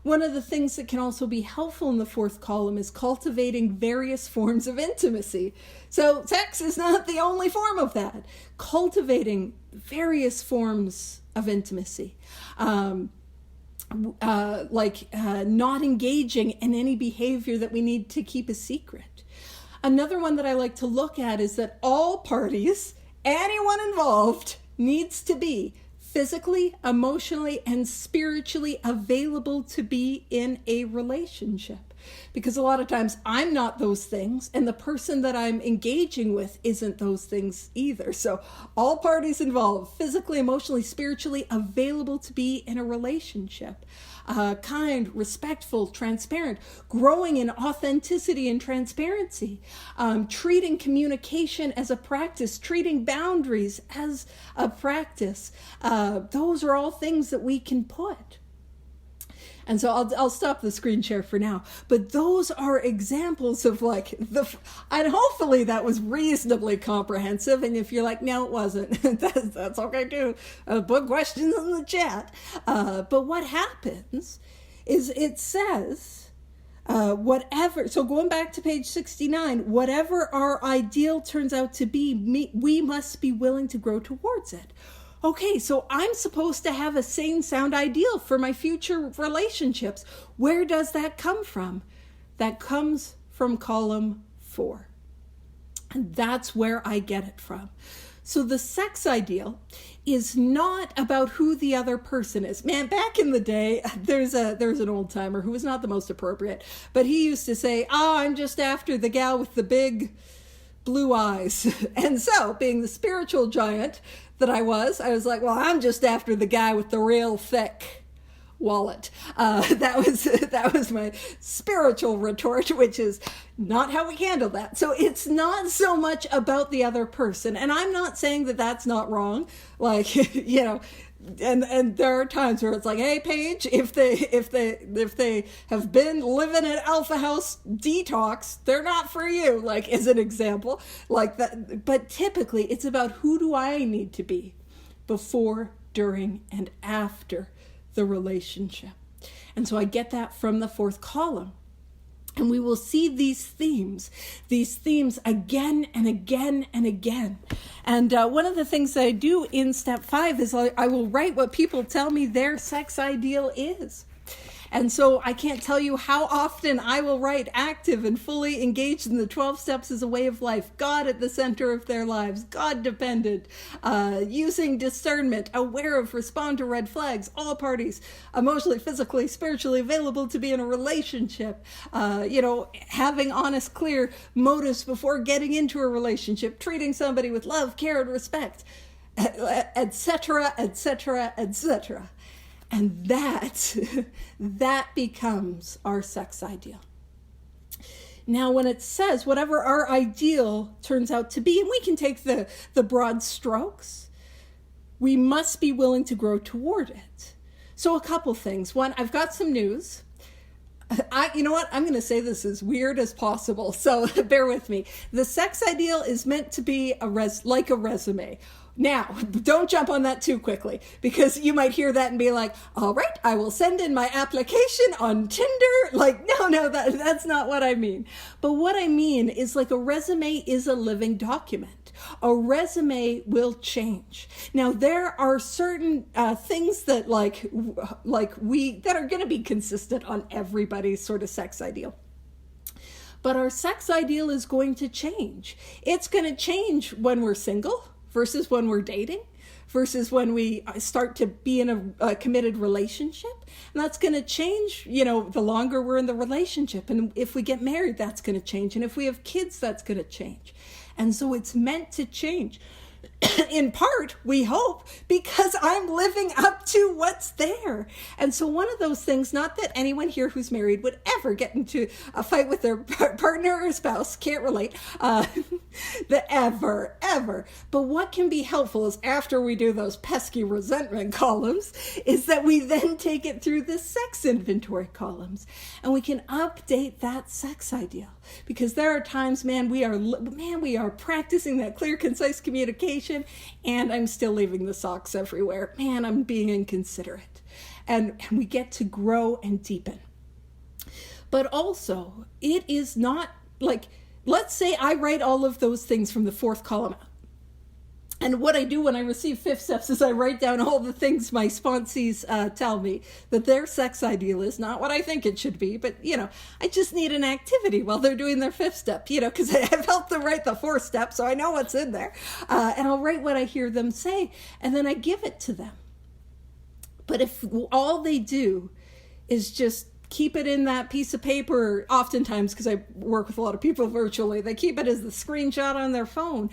One of the things that can also be helpful in the 4th column is cultivating various forms of intimacy. So sex is not the only form of that. Cultivating various forms of intimacy. Not engaging in any behavior that we need to keep a secret. Another one that I like to look at is that all parties, anyone involved, needs to be physically, emotionally, and spiritually available to be in a relationship. Because a lot of times I'm not those things, and the person that I'm engaging with isn't those things either. So all parties involved, physically, emotionally, spiritually available to be in a relationship. Kind, respectful, transparent, growing in authenticity and transparency, treating communication as a practice, treating boundaries as a practice. Those are all things that we can put. And so I'll stop the screen share for now. But those are examples of and hopefully that was reasonably comprehensive. And if you're like, no, it wasn't, that's okay too. Put questions in the chat. But what happens is it says, whatever, so going back to page 69, whatever our ideal turns out to be, we must be willing to grow towards it. Okay, so I'm supposed to have a sane, sound ideal for my future relationships. Where does that come from? That comes from column 4. And that's where I get it from. So the sex ideal is not about who the other person is. Man, back in the day, there's an old timer who was not the most appropriate, but he used to say, I'm just after the gal with the big blue eyes. And so, being the spiritual giant that I was like, well, I'm just after the guy with the real thick wallet. That was my spiritual retort, which is not how we handle that. So it's not so much about the other person. And I'm not saying that that's not wrong. And there are times where it's like, hey, Paige, if they have been living at Alpha House detox, they're not for you, as an example, like that. But typically it's about who do I need to be before, during, and after the relationship. And so I get that from the 4th column. And we will see these themes again and again and again. And one of the things that I do in step 5 is I will write what people tell me their sex ideal is. And so I can't tell you how often I will write active and fully engaged in the 12 steps as a way of life, God at the center of their lives, God dependent, using discernment, aware of, respond to red flags, all parties, emotionally, physically, spiritually available to be in a relationship, having honest, clear motives before getting into a relationship, treating somebody with love, care, and respect, etc., etc., etc. And that becomes our sex ideal. Now, when it says whatever our ideal turns out to be, and we can take the broad strokes, we must be willing to grow toward it. So a couple things. One, I've got some news. You know what? I'm going to say this as weird as possible, so bear with me. The sex ideal is meant to be like a resume. Now, don't jump on that too quickly, because you might hear that and be like, all right, I will send in my application on Tinder. Like, no, that's not what I mean. But what I mean is, like, a resume is a living document. A resume will change. Now, there are certain things that that are going to be consistent on everybody's sort of sex ideal. But our sex ideal is going to change. It's going to change when we're single versus when we're dating, versus when we start to be in a committed relationship. And that's going to change, the longer we're in the relationship. And if we get married, that's going to change. And if we have kids, that's going to change. And so it's meant to change. In part, we hope, because I'm living up to what's there. And so one of those things, not that anyone here who's married would ever get into a fight with their partner or spouse, can't relate, ever. But what can be helpful is, after we do those pesky resentment columns, is that we then take it through the sex inventory columns. And we can update that sex ideal. Because there are times, we are practicing that clear, concise communication, and I'm still leaving the socks everywhere. I'm being inconsiderate. And we get to grow and deepen. But also, it is not like, let's say I write all of those things from the 4th column out. And what I do when I receive 5th steps is I write down all the things my sponsees tell me that their sex ideal is, not what I think it should be, but, I just need an activity while they're doing their 5th step, because I've helped them write the 4th step, so I know what's in there. And I'll write what I hear them say, and then I give it to them. But if all they do is just keep it in that piece of paper, oftentimes, because I work with a lot of people virtually, they keep it as the screenshot on their phone.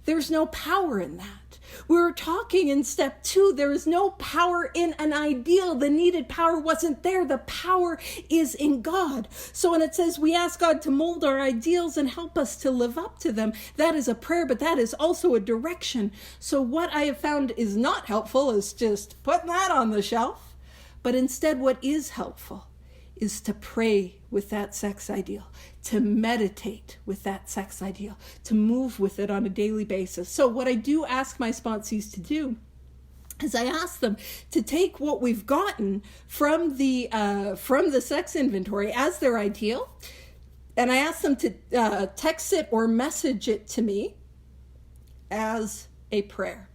There's no power in that. We were talking in step 2, there is no power in an ideal. The needed power wasn't there. The power is in God. So when it says we ask God to mold our ideals and help us to live up to them, that is a prayer, but that is also a direction. So what I have found is not helpful is just putting that on the shelf. But instead, what is helpful is to pray with that sex ideal, to meditate with that sex ideal, to move with it on a daily basis. So what I do ask my sponsees to do is I ask them to take what we've gotten from the sex inventory as their ideal, and I ask them to text it or message it to me as a prayer.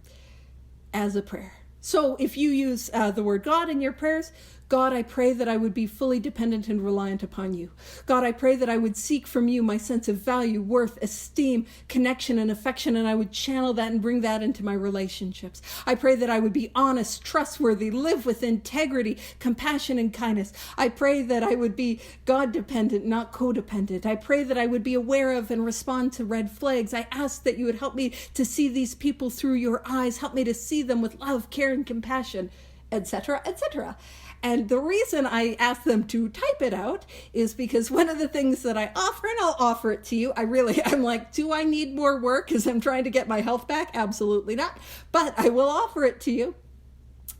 So if you use the word God in your prayers, God, I pray that I would be fully dependent and reliant upon you. God, I pray that I would seek from you my sense of value, worth, esteem, connection, and affection, and I would channel that and bring that into my relationships. I pray that I would be honest, trustworthy, live with integrity, compassion, and kindness. I pray that I would be God-dependent, not codependent. I pray that I would be aware of and respond to red flags. I ask that you would help me to see these people through your eyes. Help me to see them with love, care, and compassion, etc., etc. And the reason I ask them to type it out is because one of the things that I offer, and I'll offer it to you, I'm like, do I need more work because I'm trying to get my health back? Absolutely not. But I will offer it to you.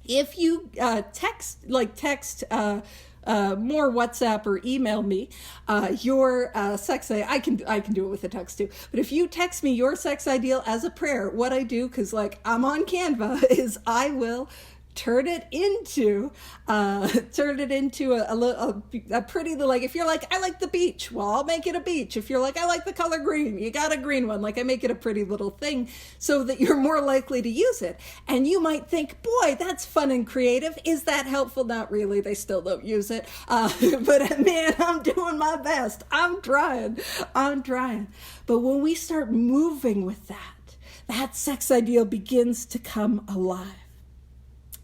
If you text more WhatsApp or email me your sex ideal. I can do it with a text too. But if you text me your sex ideal as a prayer, what I do, because I'm on Canva, is I will turn it into a pretty, like, if you're like, I like the beach, well, I'll make it a beach. If you're like, I like the color green, you got a green one. Like, I make it a pretty little thing so that you're more likely to use it. And you might think, boy, that's fun and creative. Is that helpful? Not really. They still don't use it. But man, I'm doing my best. I'm trying. But when we start moving with that sex ideal begins to come alive.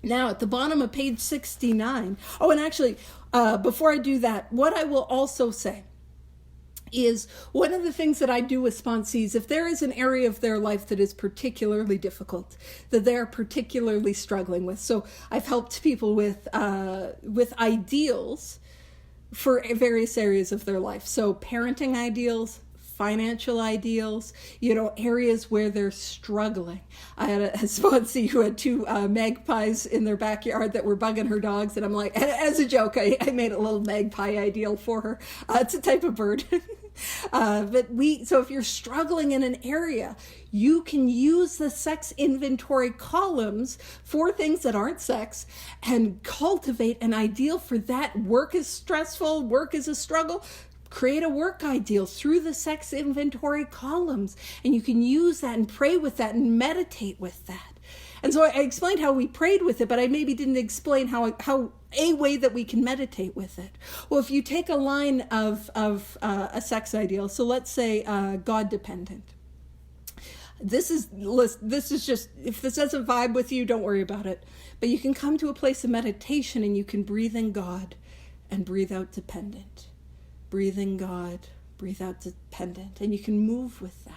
Now, at the bottom of page 69, and actually, before I do that, what I will also say is one of the things that I do with sponsees, if there is an area of their life that is particularly difficult, that they're particularly struggling with. So I've helped people with ideals for various areas of their life. So parenting ideals, financial ideals, areas where they're struggling. I had a sponsee who had two magpies in their backyard that were bugging her dogs, and I'm like, as a joke, I made a little magpie ideal for her. It's a type of bird. So if you're struggling in an area, you can use the sex inventory columns for things that aren't sex and cultivate an ideal for that. Work is stressful, work is a struggle. Create a work ideal through the sex inventory columns, and you can use that and pray with that and meditate with that. And so I explained how we prayed with it, but I maybe didn't explain how a way that we can meditate with it. Well, if you take a line of a sex ideal, so let's say God dependent. This is just, if this doesn't vibe with you, don't worry about it. But you can come to a place of meditation and you can breathe in God and breathe out dependent. Breathe in God, breathe out dependent, and you can move with that.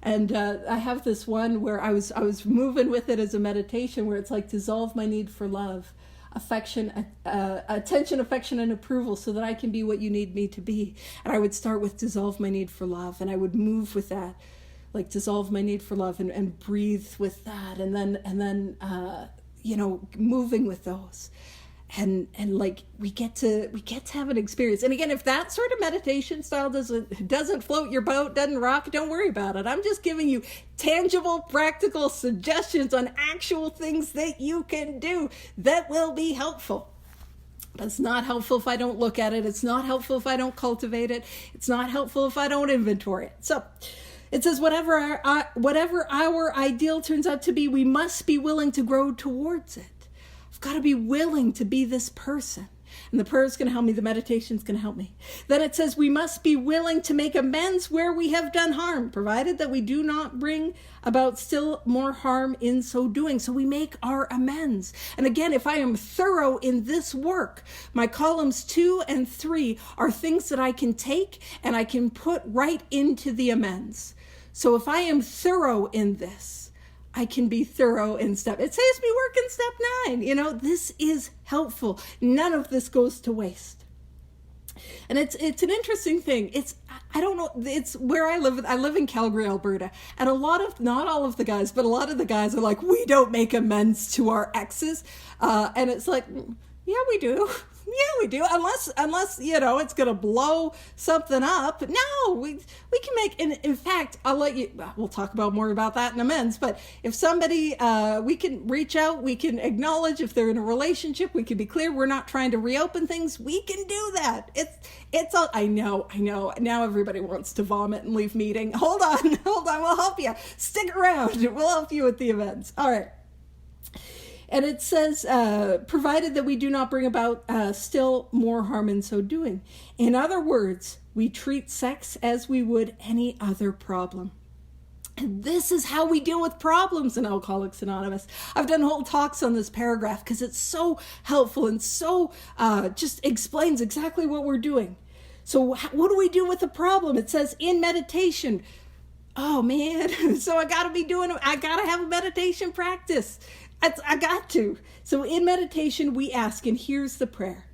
And I have this one where I was moving with it as a meditation, where it's like, dissolve my need for love, affection, attention, affection, and approval, so that I can be what you need me to be. And I would start with dissolve my need for love, and I would move with that, like dissolve my need for love, and breathe with that, and then moving with those. And like we get to have an experience. And again, if that sort of meditation style doesn't float your boat, doesn't rock, don't worry about it. I'm just giving you tangible, practical suggestions on actual things that you can do that will be helpful. But it's not helpful if I don't look at it. It's not helpful if I don't cultivate it. It's not helpful if I don't inventory it. So it says, whatever our ideal turns out to be, we must be willing to grow towards it. Got to be willing to be this person. And the prayer is going to help me. The meditation is going to help me. Then it says we must be willing to make amends where we have done harm, provided that we do not bring about still more harm in so doing. So we make our amends. And again, if I am thorough in this work, my columns 2 and 3 are things that I can take and I can put right into the amends. So if I am thorough in this, I can be thorough in it saves me work in step 9. This is helpful. None of this goes to waste. And it's an interesting thing. I don't know, it's where I live. I live in Calgary, Alberta. And not all of the guys, but a lot of the guys are like, we don't make amends to our exes. And it's like, yeah, we do. Yeah, we do. Unless it's going to blow something up. No, we can make, and in fact, we'll talk more about that in amends, but if somebody, we can reach out, we can acknowledge if they're in a relationship, we can be clear, we're not trying to reopen things, we can do that. I know. Now everybody wants to vomit and leave meeting. Hold on, we'll help you. Stick around, we'll help you with the amends. All right. And it says, provided that we do not bring about still more harm in so doing. In other words, we treat sex as we would any other problem. And this is how we deal with problems in Alcoholics Anonymous. I've done whole talks on this paragraph because it's so helpful and so just explains exactly what we're doing. So what do we do with the problem? It says in meditation. Oh man, so I got to have a meditation practice. I got to. So in meditation, we ask, and here's the prayer.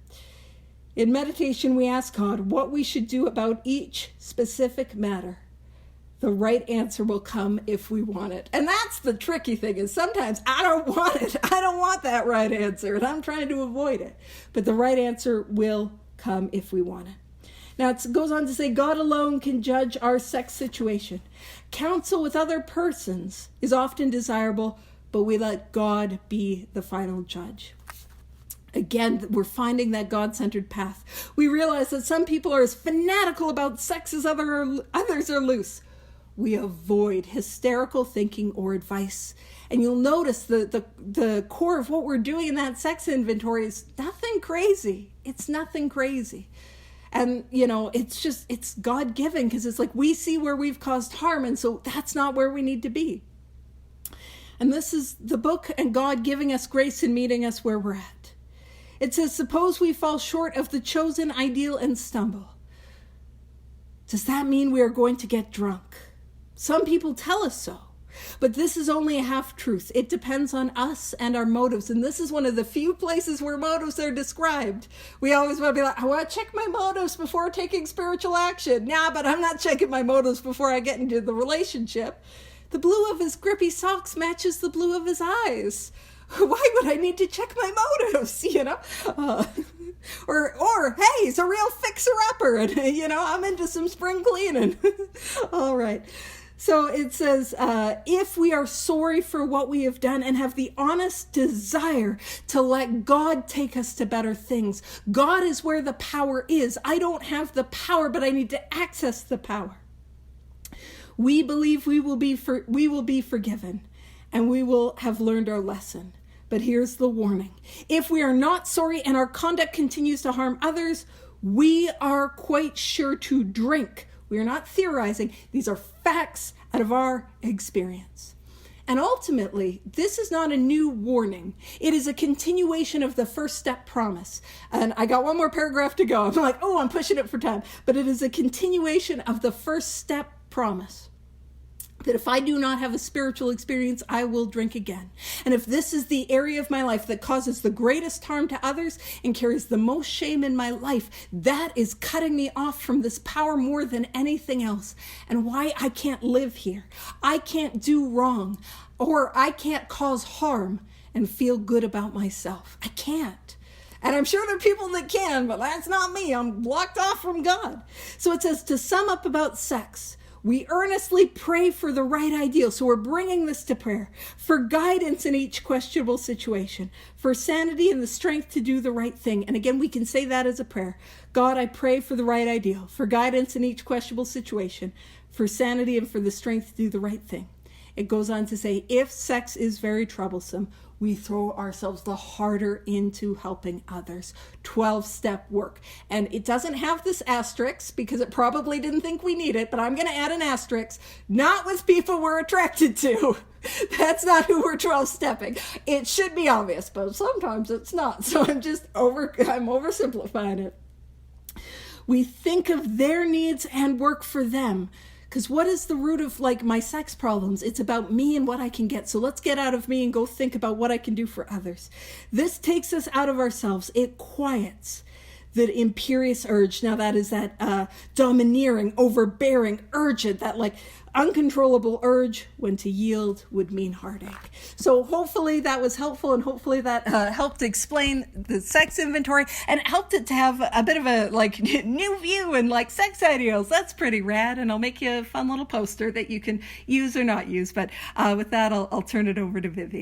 In meditation, we ask God what we should do about each specific matter. The right answer will come if we want it. And that's the tricky thing, is sometimes I don't want it. I don't want that right answer, and I'm trying to avoid it. But the right answer will come if we want it. Now it goes on to say, God alone can judge our sex situation. Counsel with other persons is often desirable, but we let God be the final judge. Again, we're finding that God-centered path. We realize that some people are as fanatical about sex as others are loose. We avoid hysterical thinking or advice. And you'll notice the core of what we're doing in that sex inventory is nothing crazy. It's nothing crazy. And, it's God-given, because it's like we see where we've caused harm, and so that's not where we need to be. And this is the book and God giving us grace and meeting us where we're at. It says, suppose we fall short of the chosen ideal and stumble. Does that mean we are going to get drunk? Some people tell us so. But this is only a half-truth. It depends on us and our motives. And this is one of the few places where motives are described. We always want to be like, I want to check my motives before taking spiritual action. Nah, but I'm not checking my motives before I get into the relationship. The blue of his grippy socks matches the blue of his eyes. Why would I need to check my motives, Or hey, he's a real fixer-upper, and, I'm into some spring cleaning. All right. So it says, if we are sorry for what we have done and have the honest desire to let God take us to better things, God is where the power is. I don't have the power, but I need to access the power. We believe we will be forgiven, and we will have learned our lesson. But here's the warning. If we are not sorry and our conduct continues to harm others, we are quite sure to drink. We are not theorizing. These are facts out of our experience. And ultimately, this is not a new warning. It is a continuation of the first step promise. And I got one more paragraph to go. I'm like, I'm pushing it for time. But it is a continuation of the first step promise. That if I do not have a spiritual experience, I will drink again. And if this is the area of my life that causes the greatest harm to others and carries the most shame in my life, that is cutting me off from this power more than anything else. And why I can't live here. I can't do wrong, or I can't cause harm and feel good about myself. I can't. And I'm sure there are people that can, but that's not me. I'm blocked off from God. So it says, to sum up about sex, we earnestly pray for the right ideal. So we're bringing this to prayer. For guidance in each questionable situation. For sanity and the strength to do the right thing. And again, we can say that as a prayer. God, I pray for the right ideal. For guidance in each questionable situation. For sanity and for the strength to do the right thing. It goes on to say, if sex is very troublesome, we throw ourselves the harder into helping others. 12-step work. And it doesn't have this asterisk because it probably didn't think we need it, but I'm going to add an asterisk. Not with people we're attracted to. That's not who we're 12-stepping. It should be obvious, but sometimes it's not. So I'm oversimplifying it. We think of their needs and work for them. Because what is the root of my sex problems? It's about me and what I can get. So let's get out of me and go think about what I can do for others. This takes us out of ourselves. It quiets the imperious urge. Now that is that domineering, overbearing, urgent, that uncontrollable urge when to yield would mean heartache. So hopefully that was helpful, and hopefully that helped explain the sex inventory and helped it to have a bit of a new view and sex ideals. That's pretty rad, and I'll make you a fun little poster that you can use or not use. But with that, I'll turn it over to Vivi.